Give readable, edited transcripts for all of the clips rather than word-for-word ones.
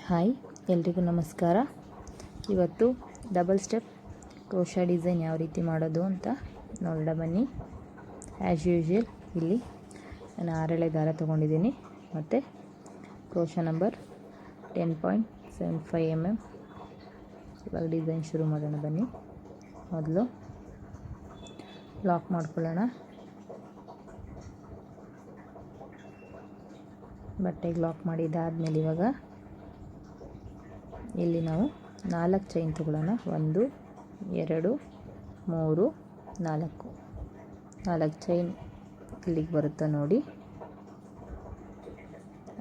Hi, ಎಲ್ರಿಗೂ ನಮಸ್ಕಾರ. ಇವತ್ತು ಡಬಲ್ ಸ್ಟೆಪ್ ಕ್ರೋಶಾ ಡಿಸೈನ್ ಯಾವ ರೀತಿ ಮಾಡೋದು ಅಂತ ನೋಡೋಣ ಬನ್ನಿ. ಆ್ಯಸ್ ಯೂಶ್ವಲ್ ಇಲ್ಲಿ ನಾನು 6 ಎಳೆ ದಾರ ತೊಗೊಂಡಿದ್ದೀನಿ ಮತ್ತು ಕ್ರೋಶಾ ನಂಬರ್ 10.75 mm. ಇವಾಗ ಡಿಸೈನ್ ಶುರು ಮಾಡೋಣ ಬನ್ನಿ. ಮೊದಲು ಲಾಕ್ ಮಾಡ್ಕೊಳ್ಳೋಣ. ಬಟ್ಟೆಗೆ ಲಾಕ್ ಮಾಡಿದ್ದಾದಮೇಲೆ ಇವಾಗ ಇಲ್ಲಿ ನಾವು 4 ಚೈನ್ ತಗೊಳ್ಳೋಣ. 1 2 3 4 ಚೈನ್ ಇಲ್ಲಿಗೆ ಬರುತ್ತಾ ನೋಡಿ,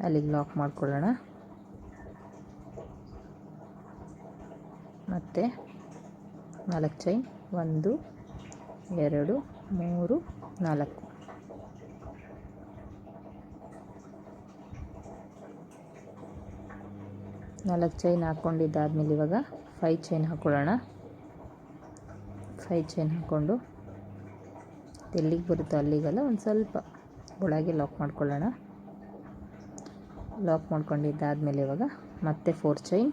ಅಲ್ಲಿಗೆ ಲಾಕ್ ಮಾಡ್ಕೊಳ್ಳೋಣ. ಮತ್ತು 4 ಚೈನ್ 1 2 3 4 ಚೈನ್ ಹಾಕ್ಕೊಂಡಿದ್ದಾದಮೇಲೆ ಇವಾಗ 5 ಚೈನ್ ಹಾಕ್ಕೊಳ್ಳೋಣ. 5 ಚೈನ್ ಹಾಕ್ಕೊಂಡು ಎಲ್ಲಿಗೆ ಬರುತ್ತೋ ಅಲ್ಲಿಗೆಲ್ಲ ಒಂದು ಸ್ವಲ್ಪ ಒಳಗೆ ಲಾಕ್ ಮಾಡ್ಕೊಳ್ಳೋಣ. ಲಾಕ್ ಮಾಡ್ಕೊಂಡಿದ್ದಾದಮೇಲೆ ಇವಾಗ ಮತ್ತೆ 4 ಚೈನ್,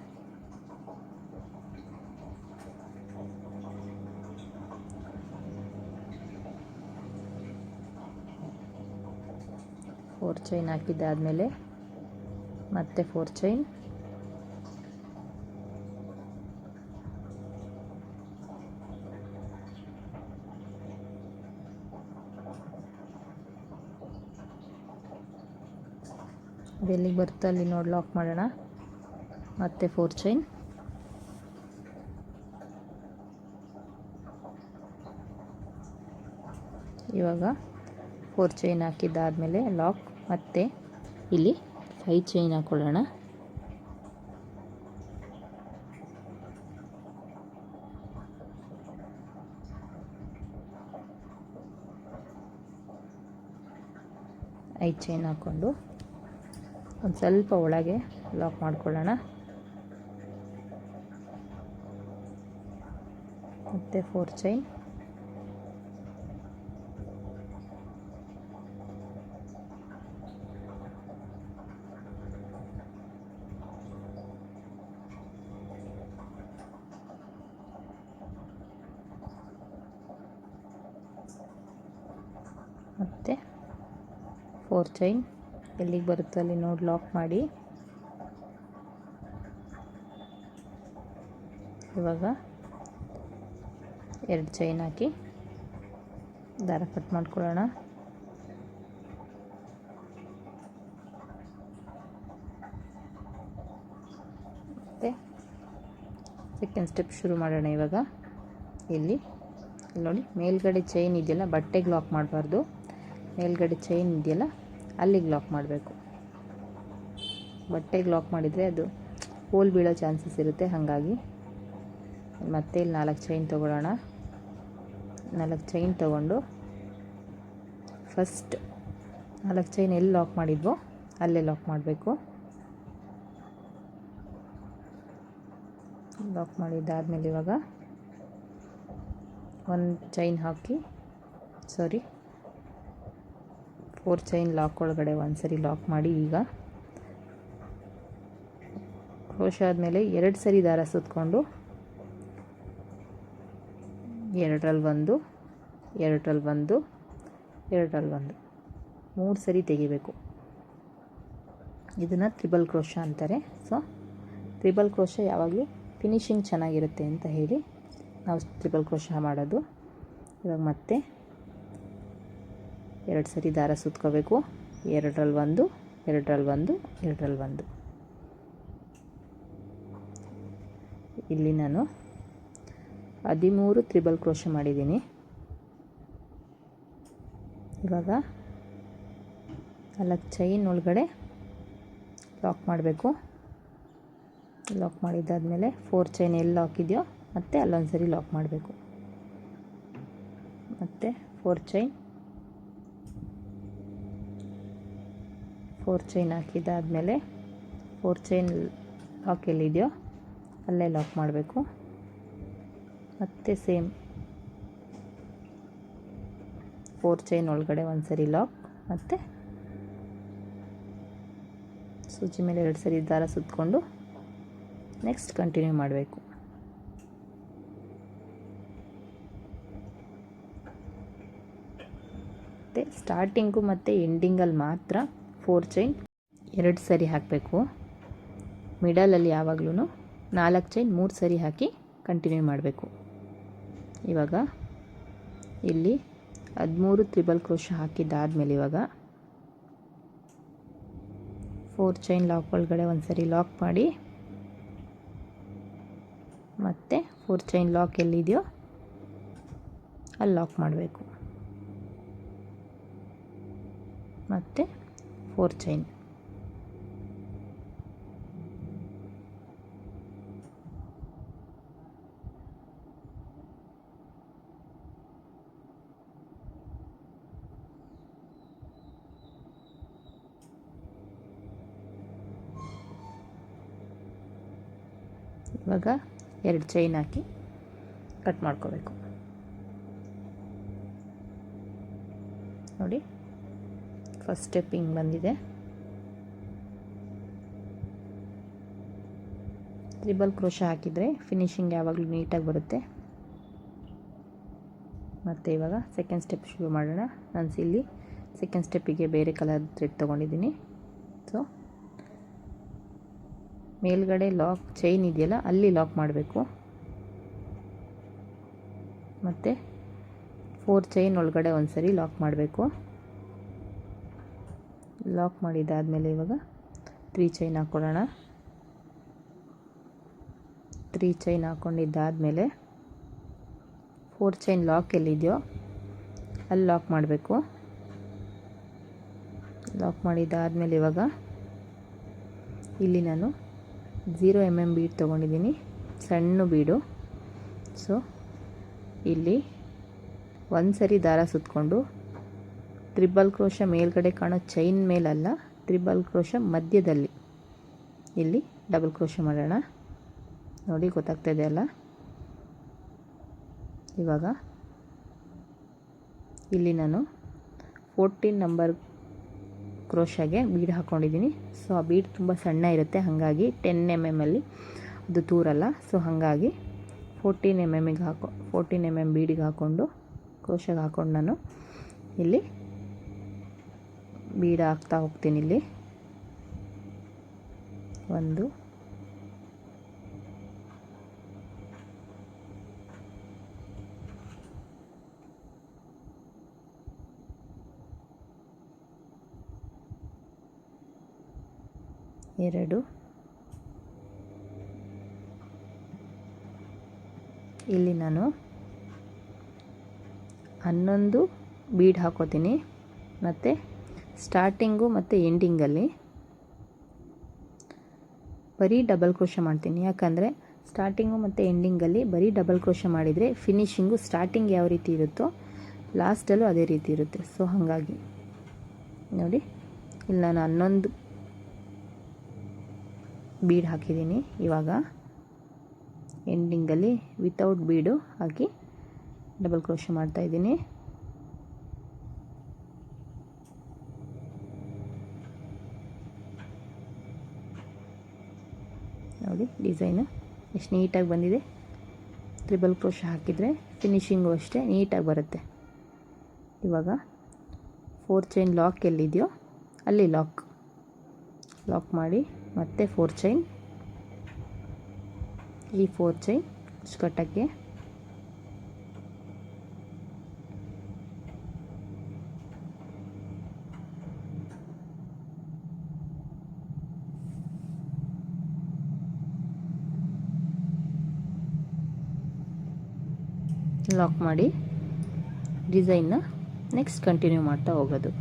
4 ಚೈನ್ ಹಾಕಿದ್ದಾದಮೇಲೆ ಮತ್ತೆ 4 ಚೈನ್, ಎಲ್ಲಿಗೆ ಬರುತ್ತೋ ಅಲ್ಲಿ ನೋಡಿ ಲಾಕ್ ಮಾಡೋಣ. ಮತ್ತೆ 4 ಚೈನ್, ಇವಾಗ 4 ಚೈನ್ ಹಾಕಿದ್ದಾದಮೇಲೆ ಲಾಕ್. ಮತ್ತೆ ಇಲ್ಲಿ 5 ಚೈನ್ ಹಾಕ್ಕೊಳ್ಳೋಣ. ಐದು ಚೈನ್ ಹಾಕ್ಕೊಂಡು ಒಂದು ಸ್ವಲ್ಪ ಒಳಗೆ ಲಾಕ್ ಮಾಡ್ಕೊಳ್ಳೋಣ. ಮತ್ತು 4 ಚೈನ್, ಮತ್ತು 4 ಚೈನ್ ಎಲ್ಲಿಗೆ ಬರುತ್ತೋ ಅಲ್ಲಿ ನೋಡಿ ಲಾಕ್ ಮಾಡಿ. ಇವಾಗ 2 ಚೈನ್ ಹಾಕಿ ದಾರ ಕಟ್ ಮಾಡ್ಕೊಳ್ಳೋಣ. ಮತ್ತು ಸೆಕೆಂಡ್ ಸ್ಟೆಪ್ ಶುರು ಮಾಡೋಣ. ಇವಾಗ ಇಲ್ಲಿ ನೋಡಿ ಮೇಲ್ಗಡೆ ಚೈನ್ ಇದೆಯಲ್ಲ, ಬಟ್ಟೆಗೆ ಲಾಕ್ ಮಾಡಬಾರ್ದು. ಮೇಲ್ಗಡೆ ಚೈನ್ ಇದೆಯಲ್ಲ ಅಲ್ಲಿಗೆ ಲಾಕ್ ಮಾಡಬೇಕು. ಬಟ್ಟೆಗೆ ಲಾಕ್ ಮಾಡಿದರೆ ಅದು ಹೋಲ್ ಬೀಳೋ ಚಾನ್ಸಸ್ ಇರುತ್ತೆ. ಹಾಗಾಗಿ ಮತ್ತೆ ಇಲ್ಲಿ 4 ಚೈನ್ ತೊಗೊಳ್ಳೋಣ. 4 ಚೈನ್ ತೊಗೊಂಡು ಫಸ್ಟ್ 4 ಚೈನ್ ಎಲ್ಲಿ ಲಾಕ್ ಮಾಡಿದ್ವೋ ಅಲ್ಲೇ ಲಾಕ್ ಮಾಡಬೇಕು. ಲಾಕ್ ಮಾಡಿದ್ದಾದಮೇಲೆ ಇವಾಗ 1 ಚೈನ್ ಹಾಕಿ 4 ಚೈನ್ ಲಾಕ್ ಒಳಗಡೆ ಒಂದು ಸರಿ ಲಾಕ್ ಮಾಡಿ. ಈಗ ಕ್ರೋಶಾ ಆದಮೇಲೆ 2 ಸರಿ ದಾರ ಸುತ್ತಕೊಂಡು 2ರಲ್ಲಿ 1 2ರಲ್ಲಿ 1 2ರಲ್ಲಿ 1 3 ಸರಿ ತೆಗಿಬೇಕು. ಇದನ್ನು ತ್ರಿಬಲ್ ಕ್ರೋಶಾ ಅಂತಾರೆ. ಸೊ ತ್ರಿಬಲ್ ಕ್ರೋಶಾ ಯಾವಾಗಲೂ ಫಿನಿಶಿಂಗ್ ಚೆನ್ನಾಗಿರುತ್ತೆ ಅಂತ ಹೇಳಿ ನಾವು ತ್ರಿಬಲ್ ಕ್ರೋಶಾ ಮಾಡೋದು. ಇವಾಗ ಮತ್ತೆ 2 ಸರಿ ದಾರ ಸುತ್ಕೋಬೇಕು. 2ರಲ್ಲಿ 1 2ರಲ್ಲಿ 1 2ರಲ್ಲಿ 1. ಇಲ್ಲಿ ನಾನು 13 ತ್ರಿಬಲ್ ಕ್ರೋಶಾ ಮಾಡಿದ್ದೀನಿ. ಇವಾಗ 4 ಚೈನ್ ಒಳಗಡೆ ಲಾಕ್ ಮಾಡಬೇಕು. ಲಾಕ್ ಮಾಡಿದ್ದಾದಮೇಲೆ 4 ಚೈನ್ ಎಲ್ಲಿ ಲಾಕ್ ಇದೆಯೋ ಮತ್ತೆ ಅಲ್ಲೊಂದು ಸರಿ ಲಾಕ್ ಮಾಡಬೇಕು. ಮತ್ತು 4 ಚೈನ್ ಹಾಕಿದ್ದಾದಮೇಲೆ 4 ಚೈನ್ ಲಾಕ್ ಎಲ್ಲಿದೆಯೋ ಅಲ್ಲೇ ಲಾಕ್ ಮಾಡಬೇಕು. ಮತ್ತು ಸೇಮ್ 4 ಚೈನ್ ಒಳಗಡೆ ಒಂದು ಸರಿ ಲಾಕ್, ಮತ್ತು ಸೂಜಿ ಮೇಲೆ 2 ಸರಿ ದಾರ ಸುತ್ತಕೊಂಡು ನೆಕ್ಸ್ಟ್ ಕಂಟಿನ್ಯೂ ಮಾಡಬೇಕು. ಮತ್ತು ಸ್ಟಾರ್ಟಿಂಗು ಮತ್ತು ಎಂಡಿಂಗಲ್ಲಿ ಮಾತ್ರ 4 ಚೈನ್ 2 ಸರಿ ಹಾಕಬೇಕು. ಮಿಡಲಲ್ಲಿ ಯಾವಾಗಲೂ 4 ಚೈನ್ 3 ಸರಿ ಹಾಕಿ ಕಂಟಿನ್ಯೂ ಮಾಡಬೇಕು. ಇವಾಗ ಇಲ್ಲಿ 13 ತ್ರಿಬಲ್ ಕ್ರೋಶೆ ಹಾಕಿದ್ದಾದಮೇಲೆ ಇವಾಗ 4 ಚೈನ್ ಲಾಕ್ ಒಳಗಡೆ ಒಂದು ಸರಿ ಲಾಕ್ ಮಾಡಿ, ಮತ್ತು 4 ಚೈನ್ ಲಾಕ್ ಎಲ್ಲಿದೆಯೋ ಅಲ್ಲಿ ಲಾಕ್ ಮಾಡಬೇಕು. ಮತ್ತು 4 ಚೈನ್ ಇವಾಗ 2 ಚೈನ್ ಹಾಕಿ ಕಟ್ ಮಾಡ್ಕೋಬೇಕು. ನೋಡಿ, ಫಸ್ಟ್ ಸ್ಟೆಪ್ ಹಿಂಗೆ ಬಂದಿದೆ. ತ್ರಿಬಲ್ ಕ್ರೋಶೆ ಹಾಕಿದರೆ ಫಿನಿಶಿಂಗ್ ಯಾವಾಗಲೂ ನೀಟಾಗಿ ಬರುತ್ತೆ. ಮತ್ತು ಇವಾಗ ಸೆಕೆಂಡ್ ಸ್ಟೆಪ್ ಶುರು ಮಾಡೋಣ. ನಾನು ಇಲ್ಲಿ ಸೆಕೆಂಡ್ ಸ್ಟೆಪ್ಪಿಗೆ ಬೇರೆ ಕಲರ್ ಥ್ರೆಡ್ ತೊಗೊಂಡಿದ್ದೀನಿ. ಸೊ ಮೇಲ್ಗಡೆ ಲಾಕ್ ಚೈನ್ ಇದೆಯಲ್ಲ ಅಲ್ಲಿ ಲಾಕ್ ಮಾಡಬೇಕು. ಮತ್ತು 4 ಚೈನ್ ಒಳಗಡೆ ಒಂದು ಸರಿ ಲಾಕ್ ಮಾಡಬೇಕು. ಲಾಕ್ ಮಾಡಿದ್ದಾದಮೇಲೆ ಇವಾಗ 3 ಚೈನ್ ಹಾಕ್ಕೊಳ್ಳೋಣ. 3 ಚೈನ್ ಹಾಕ್ಕೊಂಡಿದ್ದಾದಮೇಲೆ 4 ಚೈನ್ ಲಾಕ್ ಎಲ್ಲಿದೆಯೋ ಅಲ್ಲಿ ಲಾಕ್ ಮಾಡಬೇಕು. ಲಾಕ್ ಮಾಡಿದ್ದಾದಮೇಲೆ ಇವಾಗ ಇಲ್ಲಿ ನಾನು 0 mm ಬೀಡ್ ತೊಗೊಂಡಿದ್ದೀನಿ, ಸಣ್ಣ ಬೀಡು. ಸೊ ಇಲ್ಲಿ ಒಂದು ಸರಿ ದಾರ ಸುತ್ತಕೊಂಡು ತ್ರಿಬಲ್ ಕ್ರೋಶೆ ಮೇಲ್ಗಡೆ ಕಾಣೋ ಚೈನ್ ಮೇಲಲ್ಲ, ತ್ರಿಬಲ್ ಕ್ರೋಶೆ ಮಧ್ಯದಲ್ಲಿ ಇಲ್ಲಿ ಡಬಲ್ ಕ್ರೋಶೆ ಮಾಡೋಣ. ನೋಡಿ, ಗೊತ್ತಾಗ್ತಾ ಇದೆಯಲ್ಲ. ಇವಾಗ ಇಲ್ಲಿ ನಾನು 14 ನಂಬರ್ ಕ್ರೋಶೆಗೆ ಬೀಡ್ ಹಾಕ್ಕೊಂಡಿದ್ದೀನಿ. ಸೊ ಆ ಬೀಡ್ ತುಂಬ ಸಣ್ಣ ಇರುತ್ತೆ, ಹಾಗಾಗಿ 10 mm ಅಲ್ಲಿ ಅದು ತೂರಲ್ಲ. ಸೊ ಹಾಗಾಗಿ 14 mm ಬೀಡಿಗೆ ಹಾಕ್ಕೊಂಡು ಕ್ರೋಶೆಗೆ ಹಾಕ್ಕೊಂಡು ನಾನು ಇಲ್ಲಿ ಬೀಡ್ ಹಾಕ್ತಾ ಹೋಗ್ತೀನಿ. ಇಲ್ಲಿ 1 2 ಇಲ್ಲಿ ನಾನು 11 ಬೀಡ್ ಹಾಕೋತೀನಿ. ಮತ್ತು ಸ್ಟಾರ್ಟಿಂಗು ಮತ್ತು ಎಂಡಿಂಗಲ್ಲಿ ಬರೀ ಡಬಲ್ ಕ್ರೋಶೆ ಮಾಡ್ತೀನಿ. ಯಾಕಂದರೆ ಸ್ಟಾರ್ಟಿಂಗು ಮತ್ತು ಎಂಡಿಂಗಲ್ಲಿ ಬರೀ ಡಬಲ್ ಕ್ರೋಶೆ ಮಾಡಿದರೆ ಫಿನಿಶಿಂಗು ಸ್ಟಾರ್ಟಿಂಗ್ ಯಾವ ರೀತಿ ಇರುತ್ತೋ ಲಾಸ್ಟಲ್ಲೂ ಅದೇ ರೀತಿ ಇರುತ್ತೆ. ಸೊ ಹಾಗಾಗಿ ನೋಡಿ, ಇಲ್ಲಿ ನಾನು 11 ಬೀಡ್ ಹಾಕಿದ್ದೀನಿ. ಇವಾಗ ಎಂಡಿಂಗಲ್ಲಿ ವಿತೌಟ್ ಬೀಡು ಹಾಕಿ ಡಬಲ್ ಕ್ರೋಶೆ ಮಾಡ್ತಾಯಿದ್ದೀನಿ. ನೋಡಿ, ಡಿಸೈನು ಎಷ್ಟು ನೀಟಾಗಿ ಬಂದಿದೆ. ತ್ರಿಬಲ್ ಕ್ರೋಶೆ ಹಾಕಿದರೆ ಫಿನಿಶಿಂಗು ಅಷ್ಟೇ ನೀಟಾಗಿ ಬರುತ್ತೆ. ಇವಾಗ 4 ಚೈನ್ ಲಾಕ್ ಎಲ್ಲಿದೆಯೋ ಅಲ್ಲಿ ಲಾಕ್ ಮಾಡಿ, ಮತ್ತೆ 4 ಚೈನ್, ಈ 4 ಚೈನ್ ಕಟ್ಟಕ್ಕೆ ಲಾಕ್ ಮಾಡಿ ಡಿಸೈನ್ನ ನೆಕ್ಸ್ಟ್ ಕಂಟಿನ್ಯೂ ಮಾಡ್ತಾ ಹೋಗೋದು.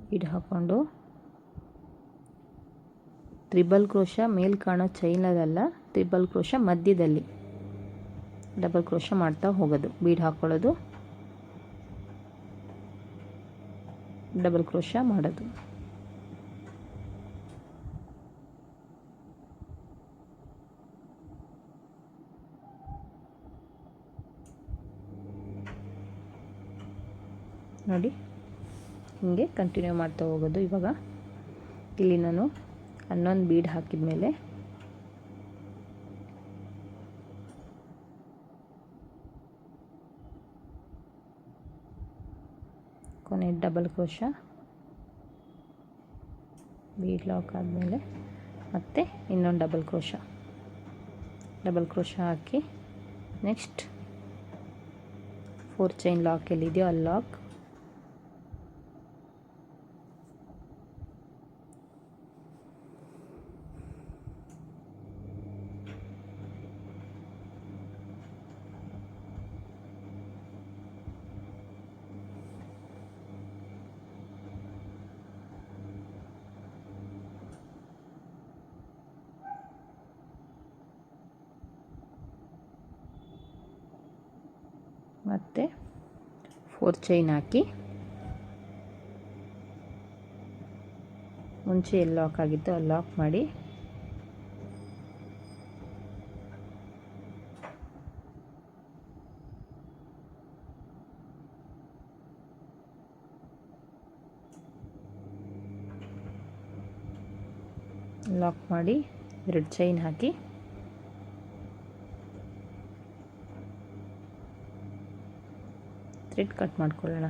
ಬೀಡ್ ಹಾಕ್ಕೊಂಡು ತ್ರಿಬಲ್ ಕ್ರೋಶ ಮೇಲ್ ಕಾಣೋ ಚೈನದಲ್ಲ, ತ್ರಿಬಲ್ ಕ್ರೋಶ ಮಧ್ಯದಲ್ಲಿ ಡಬಲ್ ಕ್ರೋಶ ಮಾಡ್ತಾ ಹೋಗೋದು, ಬೀಡ್ ಹಾಕ್ಕೊಳ್ಳೋದು, ಡಬಲ್ ಕ್ರೋಶ ಮಾಡೋದು. ನೋಡಿ ಹೀಗೆ ಕಂಟಿನ್ಯೂ ಮಾಡ್ತಾ ಹೋಗೋದು. ಇವಾಗ ಇಲ್ಲಿ ನಾನು 11 ಬೀಡ್ ಹಾಕಿದ ಮೇಲೆ ಕೊನೆ ಡಬಲ್ ಕ್ರೋಶ, ಬೀಡ್ ಲಾಕ್ ಆದಮೇಲೆ ಮತ್ತೆ ಇನ್ನೊಂದು ಡಬಲ್ ಕ್ರೋಶ ಹಾಕಿ ನೆಕ್ಸ್ಟ್ 4 ಚೈನ್ ಲಾಕ್ ಎಲ್ಲಿದೆಯೋ ಅಲ್ಲಿ ಲಾಕ್, ಮತ್ತು 4 ಚೈನ್ ಹಾಕಿ ಮುಂಚೆ ಎಲ್ಲಿ ಲಾಕ್ ಆಗಿತ್ತು ಅಲ್ಲಿ ಲಾಕ್ ಮಾಡಿ ಎರಡು ಚೈನ್ ಹಾಕಿ ಥ್ರೆಡ್ ಕಟ್ ಮಾಡ್ಕೊಳ್ಳೋಣ.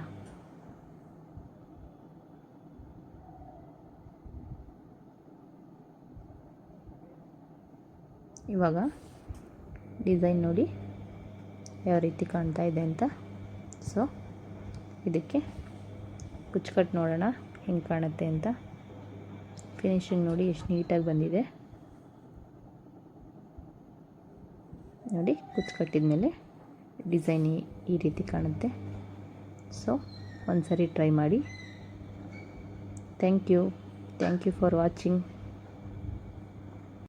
ಇವಾಗ ಡಿಸೈನ್ ನೋಡಿ ಯಾವ ರೀತಿ ಕಾಣ್ತಾ ಇದೆ ಅಂತ. ಸೊ ಇದಕ್ಕೆ ಕುಚ್ಚು ಕಟ್ ನೋಡೋಣ ಹೆಂಗೆ ಕಾಣುತ್ತೆ ಅಂತ. ಫಿನಿಶಿಂಗ್ ನೋಡಿ ಎಷ್ಟು ನೀಟಾಗಿ ಬಂದಿದೆ. ನೋಡಿ ಕುಚ್ಚು ಕಟ್ಟಿದ ಮೇಲೆ ಡಿಸೈನ್ ಈ ರೀತಿ ಕಾಣುತ್ತೆ. ಸೊ ಒಂದು ಸರಿ ಟ್ರೈ ಮಾಡಿ. Thank you for watching.